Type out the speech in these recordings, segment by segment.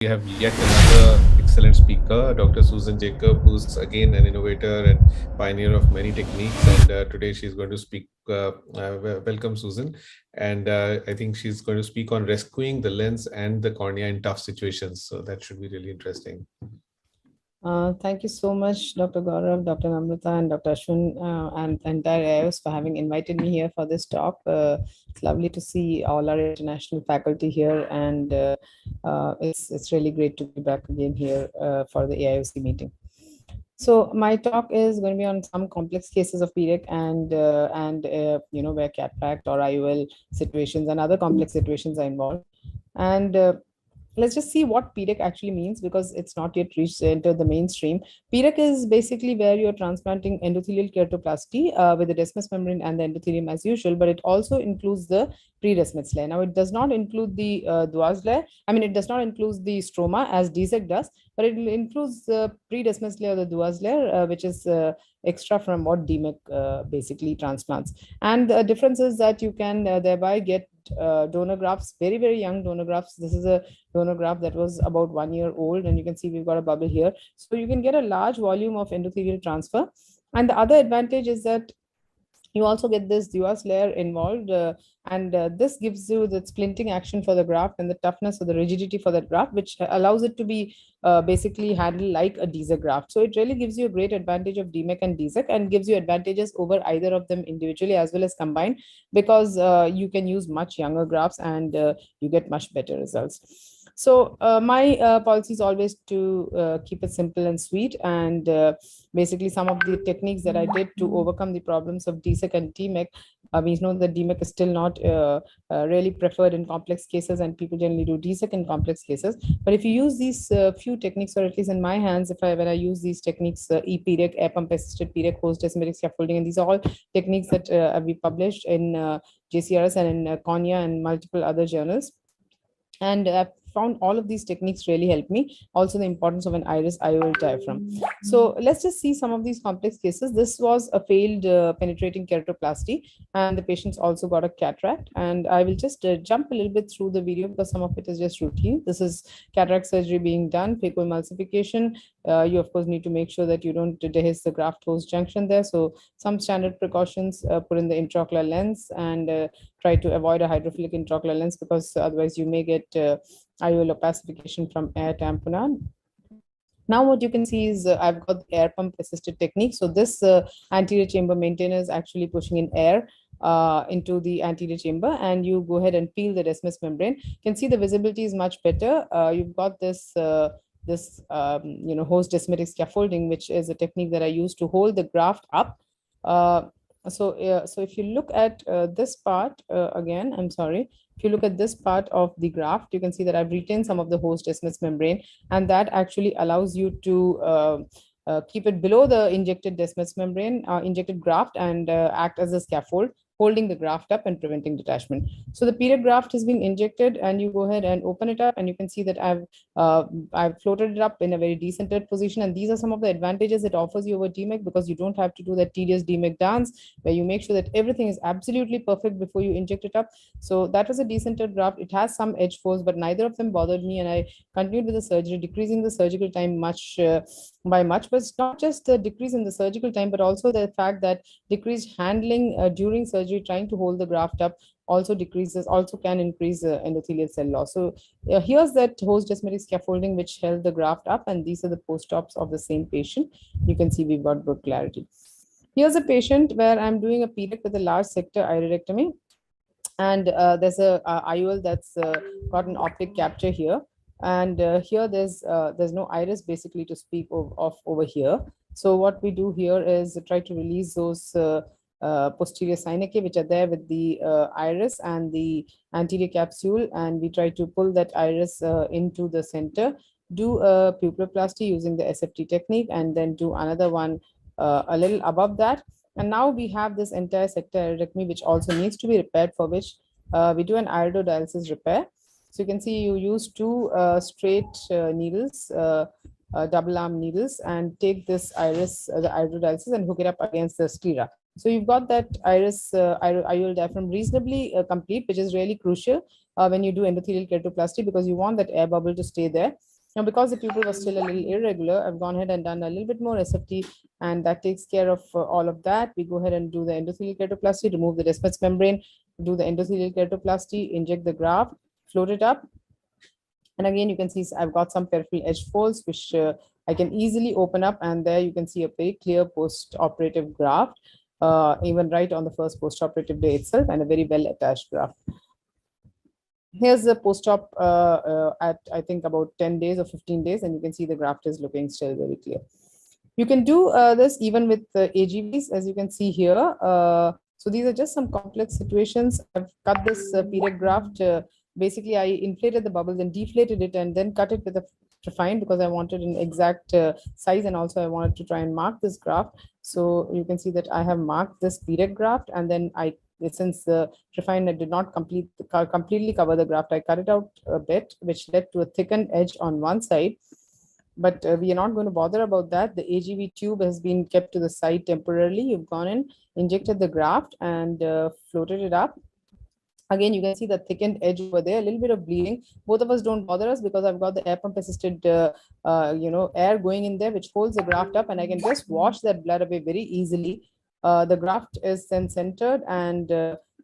We have yet another excellent speaker, Dr. Soosan Jacob, who's again an innovator and pioneer of many techniques. And today she's going to speak. Welcome, Susan. And I think she's going to speak on rescuing the lens and the cornea in tough situations. So that should be really interesting. Thank you so much, Dr. Gaurav, Dr. Namrata, and Dr. Ashwin, and the entire AIOS for having invited me here for this talk. It's lovely to see all our international faculty here, and it's really great to be back again here for the AIOC meeting. So my talk is going to be on some complex cases of PDEC and where cataract or IOL situations and other complex situations are involved. And let's just see what PDEC actually means, because it's not yet reached into the mainstream. PDEC is basically where you're transplanting endothelial keratoplasty with the desmus membrane and the endothelium as usual, but it also includes the pre-desmus layer. Now, it does not include the Duas layer. I mean, it does not include the stroma as DSEC does, but it includes the pre-desmus layer, the Duas layer, which is extra from what DMEC basically transplants. And the difference is that you can thereby get donor grafts, very, very young donor grafts. This is a donor graft that was about 1 year old, and you can see we've got a bubble here. So you can get a large volume of endothelial transfer. And the other advantage is that you also get this Duas layer involved, and this gives you the splinting action for the graft and the toughness or the rigidity for that graft, which allows it to be basically handled like a DSEC graft. So it really gives you a great advantage of DMEC and DSEC, and gives you advantages over either of them individually as well as combined, because you can use much younger grafts and you get much better results. So my policy is always to keep it simple and sweet, and basically some of the techniques that I did to overcome the problems of DSEC and DMEC. We know that DMEC is still not really preferred in complex cases, and people generally do DSEC in complex cases. But if you use these few techniques, or at least in my hands, when I use these techniques, e-PDEC, air pump assisted PDEC, host desmetic scaffolding, and these are all techniques that we published in JCRS and in cornea and multiple other journals. And I've found all of these techniques really help me. Also, the importance of an iris IOL diaphragm. So let's just see some of these complex cases. This was a failed penetrating keratoplasty, and the patients also got a cataract. And I will just jump a little bit through the video, because some of it is just routine. This is cataract surgery being done, phacoemulsification. You of course need to make sure that you don't dehisce the graft host junction there. So some standard precautions: put in the intraocular lens, and try to avoid a hydrophilic intraocular lens, because otherwise you may get IOL opacification from air tamponade. Now what you can see is I've got the air pump assisted technique. So this anterior chamber maintainer is actually pushing in air into the anterior chamber, and you go ahead and peel the desmus membrane. You can see the visibility is much better. You've got this host desmetic scaffolding, which is a technique that I use to hold the graft up. So if you look at this part again, I'm sorry. If you look at this part of the graft, you can see that I've retained some of the host desmus membrane, and that actually allows you to keep it below the injected desmus membrane, injected graft, and act as a scaffold, holding the graft up and preventing detachment. So the PDEC graft has been injected, and you go ahead and open it up, and you can see that I've floated it up in a very decentered position. And these are some of the advantages it offers you over DMEC, because you don't have to do that tedious DMEC dance where you make sure that everything is absolutely perfect before you inject it up. So that was a decentered graft. It has some edge folds, but neither of them bothered me, and I continued with the surgery, decreasing the surgical time by much. But it's not just the decrease in the surgical time, but also the fact that decreased handling during surgery, trying to hold the graft up, also can increase endothelial cell loss. So here's that host desmetic scaffolding which held the graft up, and these are the post-ops of the same patient. You can see we've got good clarity. Here's a patient where I'm doing a PDEC with a large sector iridectomy, and there's a IOL that's got an optic capture here. And here there's no iris basically to speak of over here. So what we do here is try to release those posterior synechae which are there with the iris and the anterior capsule, and we try to pull that iris into the center, do a pupilloplasty using the SFT technique, and then do another one a little above that. And now we have this entire sector iridectomy which also needs to be repaired, for which we do an iridodialysis repair. So you can see you use two straight needles, double arm needles, and take this iris, the iridodialysis, and hook it up against the sclera. So you've got that iris IOL diaphragm reasonably complete, which is really crucial when you do endothelial keratoplasty, because you want that air bubble to stay there. Now, because the pupil was still a little irregular, I've gone ahead and done a little bit more SFT, and that takes care of all of that. We go ahead and do the endothelial keratoplasty, remove the Descemet's membrane, do the endothelial keratoplasty, inject the graft, float it up. And again, you can see I've got some peripheral edge folds, which I can easily open up. And there you can see a very clear post-operative graft, even right on the first post-operative day itself, and a very well-attached graft. Here's the post-op at, I think, about 10 days or 15 days, and you can see the graft is looking still very clear. You can do this even with AGVs, as you can see here. So these are just some complex situations. I've cut this period graft. Basically, I inflated the bubbles and deflated it and then cut it with a trephine because I wanted an exact size, and also I wanted to try and mark this graft. So you can see that I have marked this period graft, and then since the trephine did not completely cover the graft, I cut it out a bit, which led to a thickened edge on one side. But we are not going to bother about that. The AGV tube has been kept to the side temporarily. You've gone in, injected the graft, and floated it up. Again, you can see the thickened edge over there, a little bit of bleeding. Both of us don't bother us because I've got the air pump assisted, air going in there, which holds the graft up, and I can just wash that blood away very easily. The graft is then centered and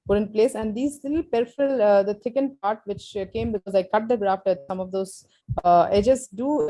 put in place. And these little peripheral, the thickened part, which came because I cut the graft at some of those edges, do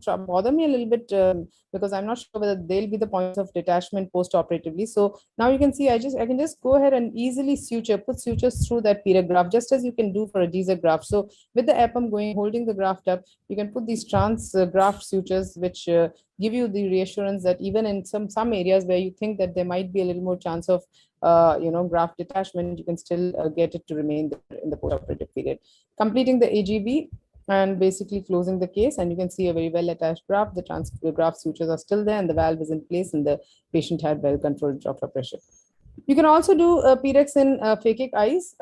bother me a little bit because I'm not sure whether they'll be the points of detachment post-operatively. So now you can see I can just go ahead and easily put sutures through that period graft, just as you can do for a Deezer graft. So with the air pump going, holding the graft up, you can put these trans graft sutures, which give you the reassurance that even in some areas where you think that there might be a little more chance of graft detachment, you can still get it to remain there in the post-operative period. Completing the AGV and basically closing the case, and you can see a very well attached graft. The graft sutures are still there, and the valve is in place, and the patient had well controlled intraocular pressure. You can also do PREX in phakic eyes.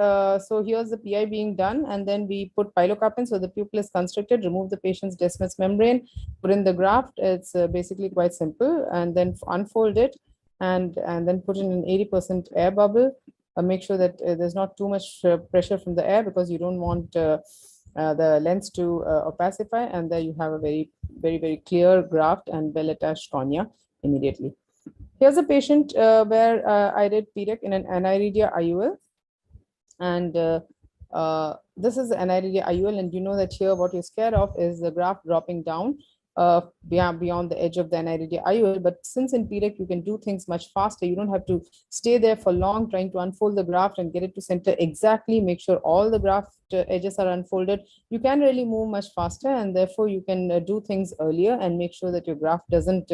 So here's the PI being done, and then we put pilocarpine, so the pupil is constricted, remove the patient's Descemet's membrane, put in the graft. It's basically quite simple, and then unfold it, and then put in an 80% air bubble. Make sure that there's not too much pressure from the air, because you don't want the lens to opacify, and there you have a very, very, very clear graft and well-attached cornea immediately. Here's a patient where I did PREC in an aniridia IUL, and this is the aniridia IUL, and you know that here what you're scared of is the graft dropping down beyond the edge of the aniridia IUL. But since in PREC you can do things much faster, you don't have to stay there for long trying to unfold the graft and get it to center exactly, make sure all the graft edges are unfolded. You can really move much faster, and therefore you can do things earlier and make sure that your graft doesn't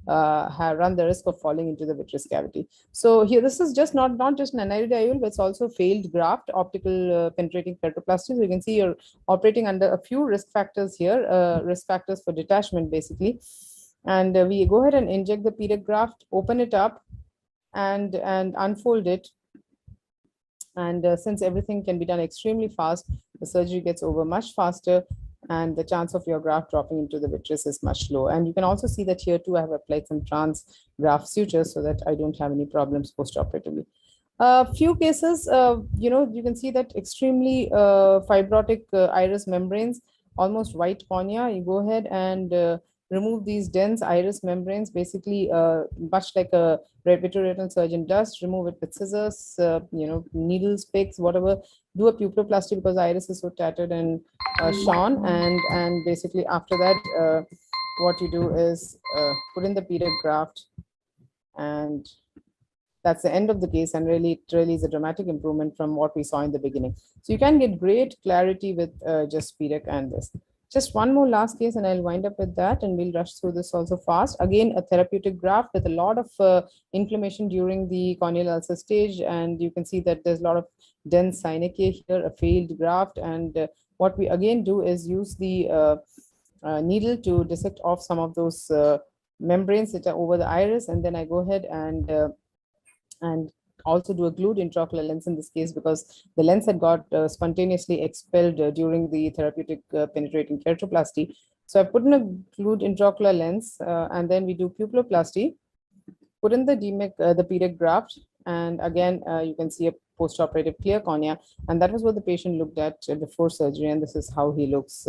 run the risk of falling into the vitreous cavity. So here, this is just not just an aniridia IUL, but it's also failed graft, optical penetrating keratoplasty. So you can see you're operating under a few risk factors here, risk factors for detachment basically. And we go ahead and inject the PREC graft, open it up, and unfold it. And since everything can be done extremely fast, the surgery gets over much faster, and the chance of your graft dropping into the vitreous is much lower. And you can also see that here too, I have applied some trans graft sutures so that I don't have any problems post-operatively. Few cases, you can see that extremely fibrotic iris membranes, almost white cornea. You go ahead and remove these dense iris membranes, basically much like a vitreoretinal surgeon does. Remove it with scissors, needles, picks, whatever. Do a pupiloplasty because the iris is so tattered and shorn, and basically after that, what you do is put in the PREC graft, and that's the end of the case. And really, it really is a dramatic improvement from what we saw in the beginning. So you can get great clarity with just PREC and this. Just one more last case, and I'll wind up with that, and we'll rush through this also fast. Again, a therapeutic graft with a lot of inflammation during the corneal ulcer stage, and you can see that there's a lot of dense synechia here, a failed graft. And what we again do is use the needle to dissect off some of those membranes that are over the iris, and then I go ahead and also do a glued intraocular lens in this case, because the lens had got spontaneously expelled during the therapeutic penetrating keratoplasty. So I put in a glued intraocular lens, and then we do pupiloplasty, put in the PREC graft, And again, you can see a post-operative clear cornea, and that was what the patient looked at before surgery, and this is how he looks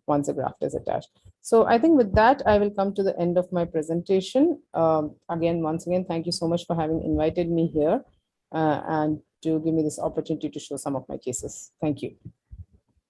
once a graft is attached. So I think with that, I will come to the end of my presentation. Again, once again, thank you so much for having invited me here and to give me this opportunity to show some of my cases. Thank you.